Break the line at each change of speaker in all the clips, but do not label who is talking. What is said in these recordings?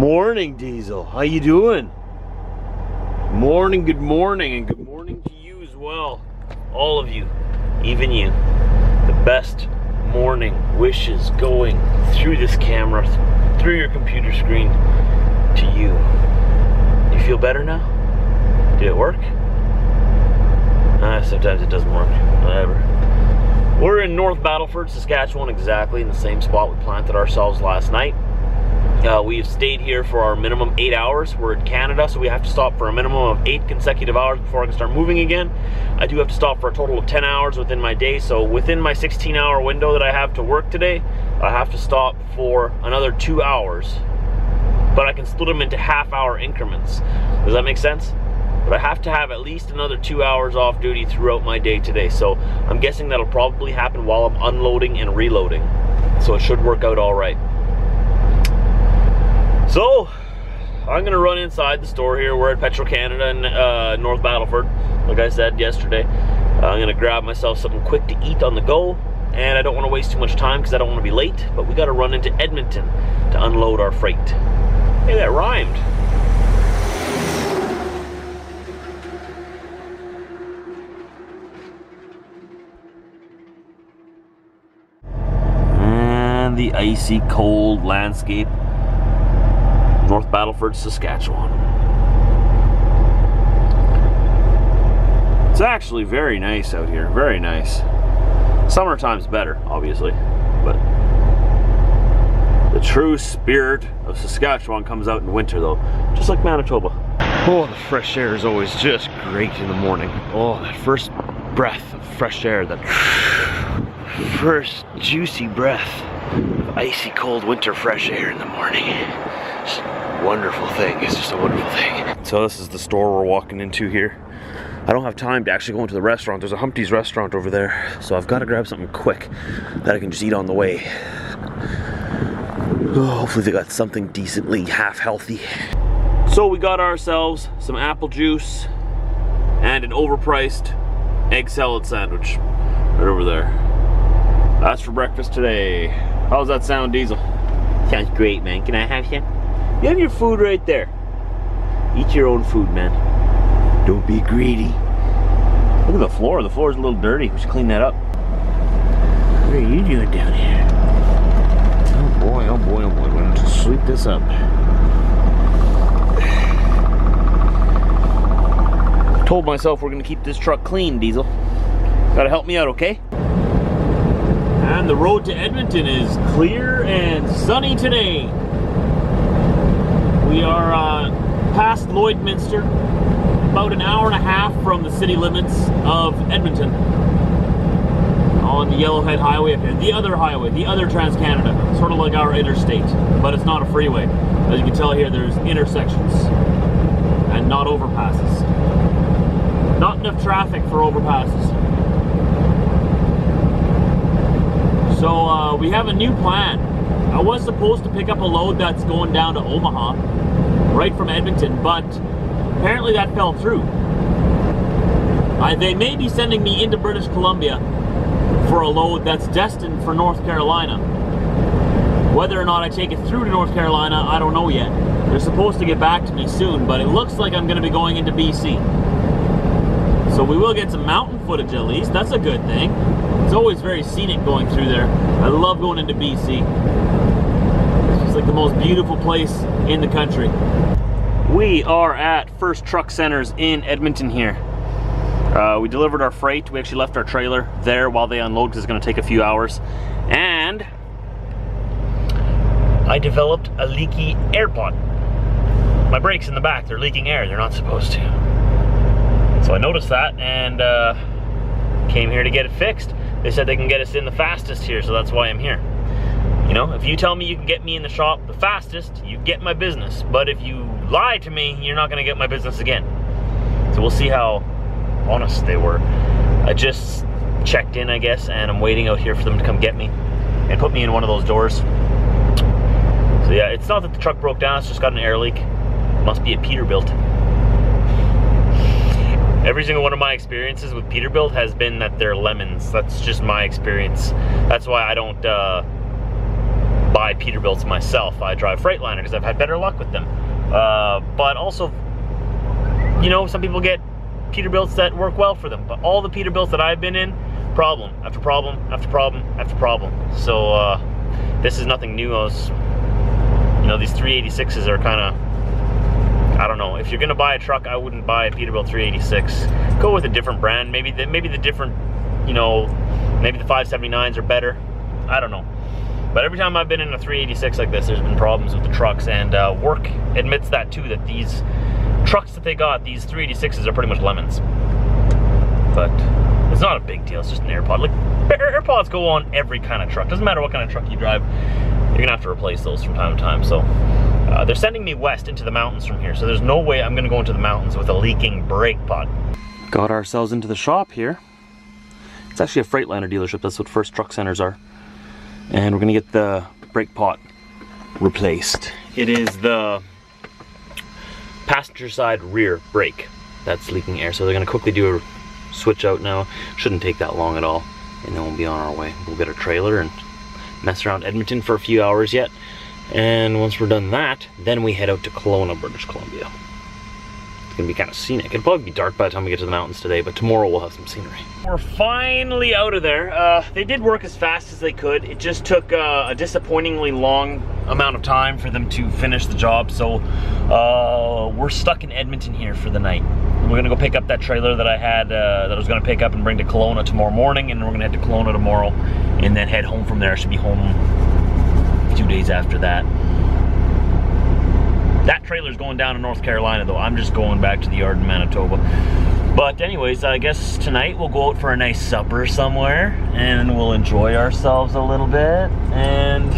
Morning, Diesel. How you doing? Morning, and good morning to you as well. All of you, even you. The best morning wishes going through this camera, through your computer screen, to you. Do you feel better now? Did it work? Sometimes it doesn't work. Whatever. We're in North Battleford, Saskatchewan, exactly in the same spot we planted ourselves last night. We've stayed here for our minimum 8 hours. We're in Canada, so we have to stop for a minimum of 8 consecutive hours before I can start moving again. I do have to stop for a total of 10 hours within my day, so within my 16-hour window that I have to work today, I have to stop for another 2 hours. But I can split them into half-hour increments. Does that make sense? But I have to have at least another 2 hours off duty throughout my day today, so I'm guessing that'll probably happen while I'm unloading and reloading. So it should work out all right. So, I'm gonna run inside the store here. We're at Petro Canada in North Battleford, like I said yesterday. I'm gonna grab myself something quick to eat on the go, and I don't wanna waste too much time because I don't wanna be late, but we gotta run into Edmonton to unload our freight. Hey, that rhymed. And the icy cold landscape. North Battleford, Saskatchewan. It's actually very nice out here, very nice. Summertime's better, obviously, but the true spirit of Saskatchewan comes out in winter though, just like Manitoba. Oh, the fresh air is always just great in the morning. Oh, that first breath of fresh air, that first juicy breath of icy cold winter fresh air in the morning. It's a wonderful thing. It's just a wonderful thing. So this is the store we're walking into here. I don't have time to actually go into the restaurant. There's a Humpty's restaurant over there. So I've got to grab something quick that I can just eat on the way. Oh, hopefully they got something decently half healthy. So we got ourselves some apple juice and an overpriced egg salad sandwich right over there. That's for breakfast today. How's that sound, Diesel? Sounds great, man. Can I have some? You have your food right there. Eat your own food, man. Don't be greedy. Look at the floor. The floor is a little dirty. We should clean that up. What are you doing down here? Oh boy, oh boy, oh boy. We're going to sweep this up. Told myself we're going to keep this truck clean, Diesel. Gotta help me out, okay? And the road to Edmonton is clear and sunny today. We are past Lloydminster, about an hour and a half from the city limits of Edmonton, on the Yellowhead Highway up here. The other highway, the other Trans-Canada, sort of like our interstate, but it's not a freeway. As you can tell here, there's intersections and not overpasses. Not enough traffic for overpasses. So we have a new plan. I was supposed to pick up a load that's going down to Omaha, right from Edmonton, but apparently that fell through. They may be sending me into British Columbia for a load that's destined for North Carolina. Whether or not I take it through to North Carolina, I don't know yet. They're supposed to get back to me soon, but it looks like I'm going to be going into BC. So we will get some mountain footage at least. That's a good thing. It's always very scenic going through there. I love going into BC. It's just like the most beautiful place in the country. We are at First Truck Centers in Edmonton here. We delivered our freight. We actually left our trailer there while they unload because it's going to take a few hours. And I developed a leaky air pod. My brakes in the back, they're leaking air. They're not supposed to. So I noticed that and came here to get it fixed. They said they can get us in the fastest here, so that's why I'm here. You know, if you tell me you can get me in the shop the fastest, you get my business. But if you lie to me, you're not gonna get my business again. So we'll see how honest they were. I just checked in, I guess, and I'm waiting out here for them to come get me and put me in one of those doors. So yeah, it's not that the truck broke down, it's just got an air leak. Must be a Peterbilt. Every single one of my experiences with Peterbilt has been that they're lemons. That's just my experience. That's why I don't buy Peterbilts myself. I drive Freightliner because I've had better luck with them. But also, you know, some people get Peterbilts that work well for them. But all the Peterbilts that I've been in, problem after problem after problem after problem. So this is nothing new. You know, these 386s are kind of, I don't know. If you're gonna buy a truck, I wouldn't buy a Peterbilt 386. Go with a different brand. Maybe the different, you know, maybe the 579s are better. I don't know. But every time I've been in a 386 like this, there's been problems with the trucks, and work admits that too, that these trucks that they got, these 386s are pretty much lemons. But it's not a big deal, it's just an AirPod. Like, AirPods go on every kind of truck. Doesn't matter what kind of truck you drive, you're gonna have to replace those from time to time. So they're sending me west into the mountains from here, so there's no way I'm gonna go into the mountains with a leaking brake pod. Got ourselves into the shop here. It's actually a Freightliner dealership. That's what First Truck Centers are. And we're gonna get the brake pot replaced. It is the passenger side rear brake that's leaking air. So they're gonna quickly do a switch out now. Shouldn't take that long at all. And then we'll be on our way. We'll get a trailer and mess around Edmonton for a few hours yet. And once we're done that, then we head out to Kelowna, British Columbia. It's gonna be kind of scenic. It'll probably be dark by the time we get to the mountains today, but tomorrow we'll have some scenery. We're finally out of there. They did work as fast as they could. It just took a disappointingly long amount of time for them to finish the job, so we're stuck in Edmonton here for the night. We're gonna go pick up that trailer that I had, that I was gonna pick up and bring to Kelowna tomorrow morning, and then we're gonna head to Kelowna tomorrow, and then head home from there. I should be home 2 days after that. That trailer's going down to North Carolina though. I'm just going back to the yard in Manitoba. But anyways, I guess tonight we'll go out for a nice supper somewhere and we'll enjoy ourselves a little bit and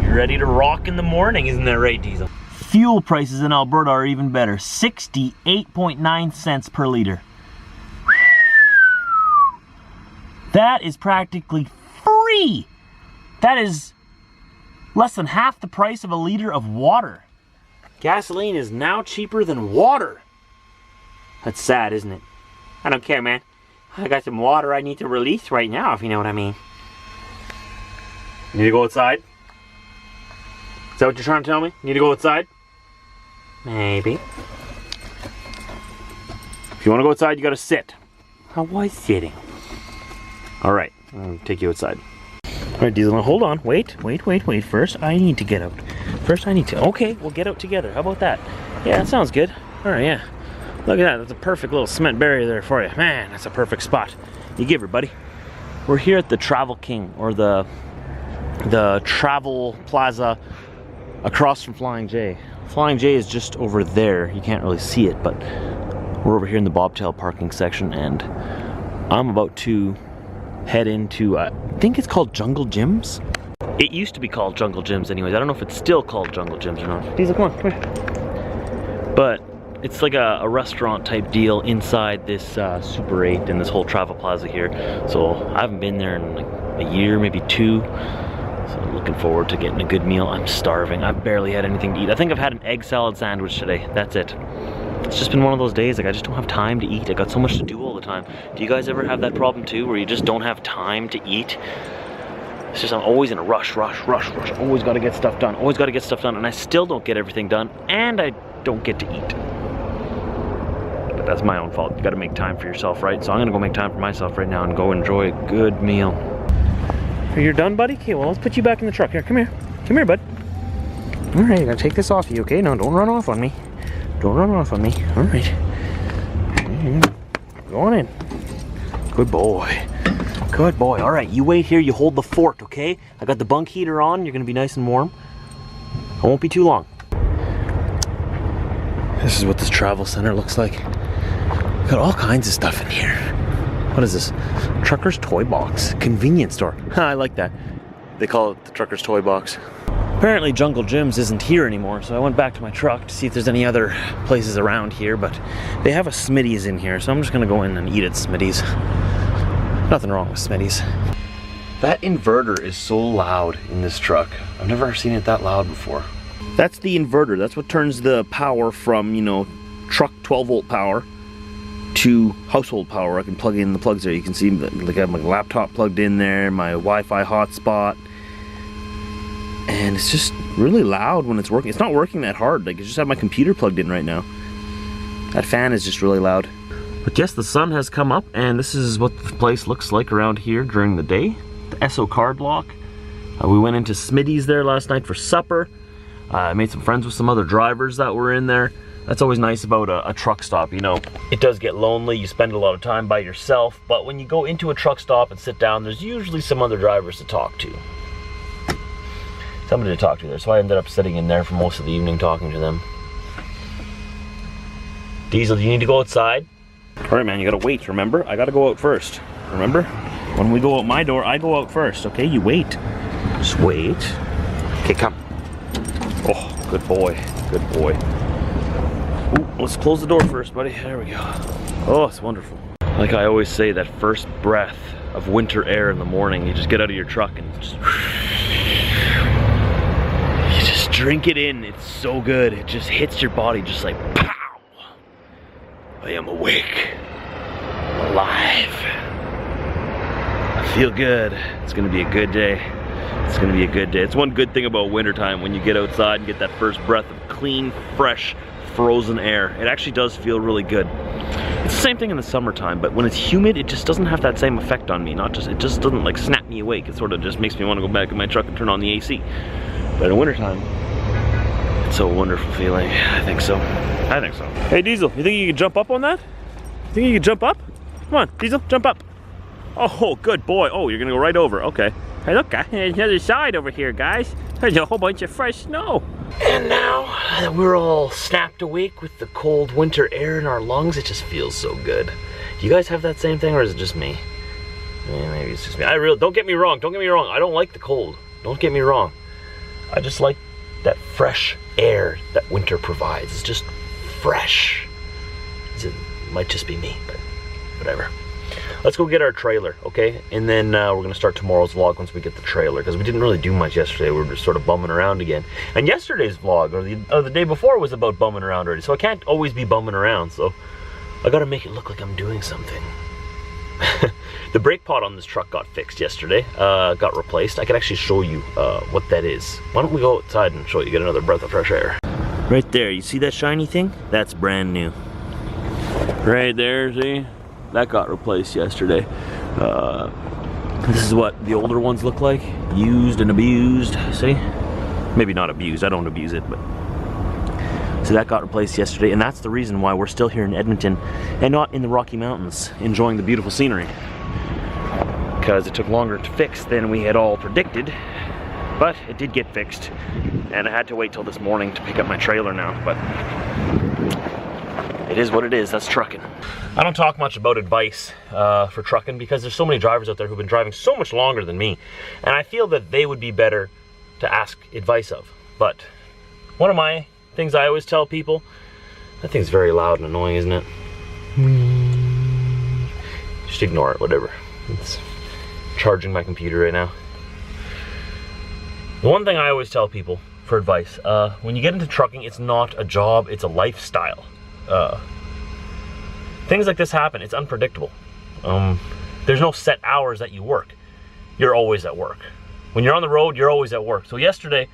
be ready to rock in the morning. Isn't that right, Diesel? Fuel prices in Alberta are even better. 68.9 cents per liter. That is practically free. That is less than half the price of a liter of water. Gasoline is now cheaper than water. That's sad, isn't it? I don't care, man. I got some water I need to release right now, if you know what I mean. You need to go outside? Is that what you're trying to tell me? You need to go outside? Maybe. If you want to go outside, you gotta sit. How was sitting? Alright, I'll take you outside. Alright, Diesel, now hold on. Wait. First, I need to get out. Okay, we'll get out together. How about that? Yeah, that sounds good. Alright, yeah. Look at that. That's a perfect little cement barrier there for you. Man, that's a perfect spot. You give her, buddy. We're here at the Travel King, or the Travel Plaza across from Flying J. Flying J is just over there. You can't really see it, but we're over here in the bobtail parking section, and I'm about to head into, I think it's called Jungle Gyms. It used to be called Jungle Gyms anyways. I don't know if it's still called Jungle Gyms or not. Diesel, come on, come here. But it's like a restaurant type deal inside this Super 8 and this whole Travel Plaza here. So I haven't been there in like a year, maybe 2. So I'm looking forward to getting a good meal. I'm starving. I've barely had anything to eat. I think I've had an egg salad sandwich today. That's it. It's just been one of those days, like I just don't have time to eat. I got so much to do all the time. Do you guys ever have that problem too, where you just don't have time to eat? It's just I'm always in a rush. Always gotta get stuff done, and I still don't get everything done, and I don't get to eat. But that's my own fault. You gotta make time for yourself, right? So I'm gonna go make time for myself right now and go enjoy a good meal. You're done, buddy? Okay, well, let's put you back in the truck. Here, come here. Come here, bud. All right, I'm gonna take this off you, okay? No, don't run off on me. Don't run off on me. All right. Go on in. Good boy. Good boy. All right, you wait here. You hold the fort, okay? I got the bunk heater on. You're going to be nice and warm. I won't be too long. This is what this travel center looks like. Got all kinds of stuff in here. What is this? Trucker's Toy Box. Convenience store. I like that. They call it the Trucker's Toy Box. Apparently Jungle Gyms isn't here anymore, so I went back to my truck to see if there's any other places around here, but they have a Smitty's in here, so I'm just gonna go in and eat at Smitty's. Nothing wrong with Smitty's. That inverter is so loud in this truck. I've never seen it that loud before. That's the inverter. That's what turns the power from, you know, truck 12-volt power to household power. I can plug in the plugs there. You can see like I have my laptop plugged in there, my Wi-Fi hotspot. and it's just really loud when it's working. It's not working that hard. Like, I just have my computer plugged in right now. That fan is just really loud. But yes, the sun has come up, and this is what the place looks like around here during the day. The Esso card lock. We went into Smitty's there last night for supper. I made some friends with some other drivers that were in there. That's always nice about a truck stop, you know. It does get lonely, you spend a lot of time by yourself, but when you go into a truck stop and sit down, there's usually some other drivers to talk to. Somebody to talk to there, so I ended up sitting in there for most of the evening talking to them. Diesel, you need to go outside? Alright man, you gotta wait, remember? I gotta go out first, remember? When we go out my door, I go out first, okay? You wait. Just wait. Okay, come. Oh, good boy, good boy. Ooh, let's close the door first, buddy. There we go. Oh, it's wonderful. Like I always say, that first breath of winter air in the morning, you just get out of your truck and just, you just drink it in. It's so good. It just hits your body just like pow. I am awake, alive. I feel good. It's gonna be a good day. It's gonna be a good day. It's one good thing about wintertime when you get outside and get that first breath of clean, fresh, frozen air. It actually does feel really good. It's the same thing in the summertime, but when it's humid, it just doesn't have that same effect on me. It just doesn't like snap me awake. It sort of just makes me want to go back in my truck and turn on the AC. But in wintertime, it's a wonderful feeling. I think so. I think so. Hey Diesel, you think you can jump up on that? You think you can jump up? Come on, Diesel, jump up. Oh, good boy. Oh, you're gonna go right over. Okay. Hey, look, guys, there's another side over here, guys. There's a whole bunch of fresh snow. And now that we're all snapped awake with the cold winter air in our lungs, it just feels so good. Do you guys have that same thing, or is it just me? Yeah, maybe it's just me. Don't get me wrong. Don't get me wrong. I don't like the cold. Don't get me wrong. I just like that fresh air that winter provides. It's just fresh. It might just be me, but whatever. Let's go get our trailer, okay? And then we're gonna start tomorrow's vlog once we get the trailer, because we didn't really do much yesterday. We were just sort of bumming around again. And yesterday's vlog, or the day before, was about bumming around already. So I can't always be bumming around, so I gotta make it look like I'm doing something. The brake pod on this truck got fixed yesterday, got replaced. I could actually show you what that is. Why don't we go outside and show you, get another breath of fresh air. Right there, you see that shiny thing? That's brand new. Right there, see? That got replaced yesterday. This is what the older ones look like. Used and abused, see? Maybe not abused, I don't abuse it, but. So that got replaced yesterday, and that's the reason why we're still here in Edmonton and not in the Rocky Mountains enjoying the beautiful scenery. Because it took longer to fix than we had all predicted, but it did get fixed. And I had to wait till this morning to pick up my trailer now, but it is what it is. That's trucking. I don't talk much about advice for trucking because there's so many drivers out there who've been driving so much longer than me, and I feel that they would be better to ask advice of. But one of my things I always tell people, that thing's very loud and annoying, isn't it? Just ignore it, whatever. It's charging my computer right now. The one thing I always tell people for advice, when you get into trucking, it's not a job, it's a lifestyle. Things like this happen. It's unpredictable. There's no set hours that you work. You're always at work. When you're on the road, you're always at work. So yesterday,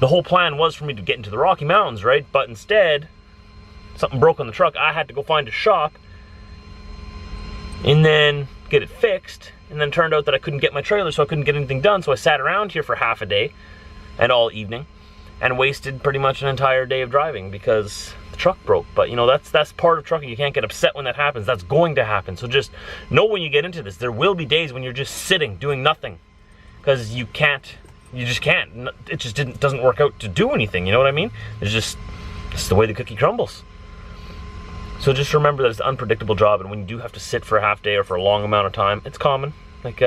the whole plan was for me to get into the Rocky Mountains, right? But instead, something broke on the truck. I had to go find a shop and then get it fixed. And then it turned out that I couldn't get my trailer, so I couldn't get anything done. So I sat around here for half a day and all evening and wasted pretty much an entire day of driving because the truck broke. But you know, that's part of trucking. You can't get upset when that happens. That's going to happen. So just know when you get into this, there will be days when you're just sitting doing nothing because you just can't. It just doesn't work out to do anything. You know what I mean? It's the way the cookie crumbles. So just remember that it's an unpredictable job, and when you do have to sit for a half day or for a long amount of time, it's common. Like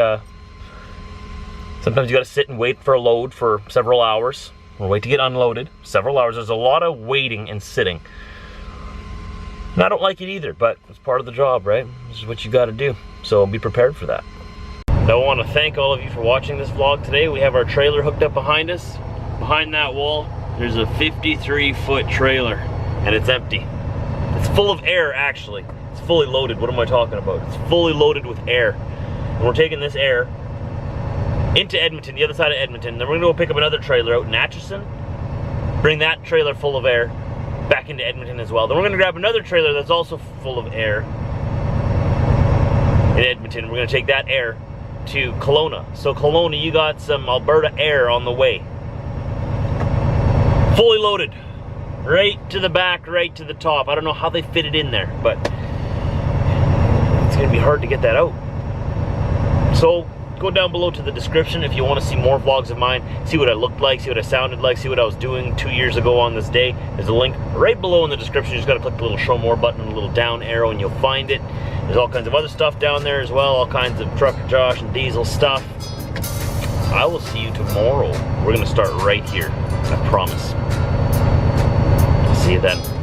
sometimes you got to sit and wait for a load for several hours, or wait to get unloaded several hours. There's a lot of waiting and sitting. And I don't like it either, but it's part of the job, right? This is what you got to do. So be prepared for that. I want to thank all of you for watching this vlog today. We have our trailer hooked up behind us. Behind that wall, there's a 53-foot trailer, and it's empty. It's full of air, actually. It's fully loaded. What am I talking about? It's fully loaded with air. And we're taking this air into Edmonton, the other side of Edmonton. Then we're gonna go pick up another trailer out in Atchison, bring that trailer full of air back into Edmonton as well. Then we're gonna grab another trailer that's also full of air in Edmonton. We're gonna take that air to Kelowna. So Kelowna, you got some Alberta air on the way. Fully loaded. Right to the back, right to the top. I don't know how they fit it in there, but it's gonna be hard to get that out. So go down below to the description if you want to see more vlogs of mine, see what I looked like, see what I sounded like, see what I was doing 2 years ago on this day. There's a link right below in the description. You just gotta click the little show more button and a little down arrow and you'll find it. There's all kinds of other stuff down there as well, all kinds of Trucker Josh and diesel stuff. I will see you tomorrow. We're gonna start right here, I promise. See you then.